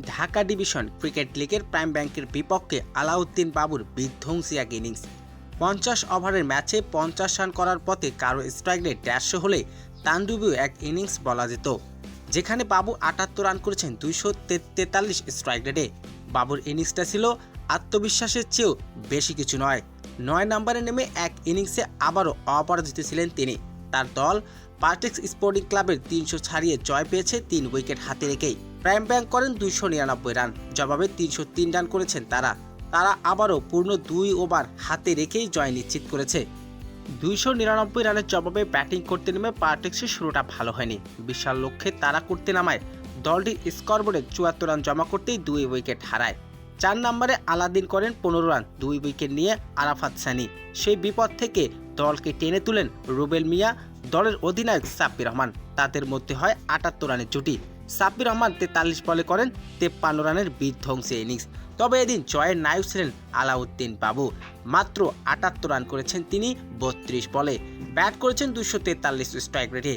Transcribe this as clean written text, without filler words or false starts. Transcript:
Dhaka division cricket লিগের prime ব্যাংকের বিপক্ষে আলাউদ্দিন বাবুর বিধ্বংসী এক ইনিংস। 50 ওভারের ম্যাচে 50 রান করার পথে কারো স্ট্রাইক রেট 150 হলে তাণ্ডবীয় এক ইনিংস বলা যেত, যেখানে বাবু 78 রান করেছেন 243 স্ট্রাইক রেটে। বাবুর ইনিংসটা ছিল আত্মবিশ্বাসের চেয়েও বেশি কিছু নয়। 9 নম্বরে নেমে এক ইনিংসে আবারও অপরাজিত ছিলেন তিনি। তার দল পার্টেক্স স্পোর্টিং ক্লাবের 300 ছাড়িয়ে জয় পেয়েছে 3 উইকেট হাতে রেখেই। প্রাইম ব্যাংক করেন 299 রান, জবাবে 303 রান করেছেন তারা আবারও পূর্ণ 2 ওভার হাতে রেখেই জয় নিশ্চিত করেছে। 299 রানের জবাবে ব্যাটিং করতে নেমে পার্টেক্সের শুরুটা ভালো হয়নি। বিশাল লক্ষ্যে তারা করতে নামায় দলটির স্কোরবোর্ডে 74 রান জমা করতেই 2 উইকেট হারায়। 4 নম্বরে আলাদিন করেন 15 রান, 2 উইকেট নিয়ে আরাফাত সানি। সেই বিপদ থেকে দলকে টেনে তুলেন রুবেল মিয়া, দলের অধিনায়ক সাব্বির রহমান। তাদের মধ্যে হয় 78 রানের জুটি। সাব্বির রহমান 43 বলে করেন 53 রানের বিধ্বংসী ইনিংস। তবে এদিন জয়ের নায়ক ছিলেন আলাউদ্দিন বাবু। মাত্র 78 রান করেছেন তিনি 32 বলে, ব্যাট করেছেন 243 স্ট্রাইক রেটে।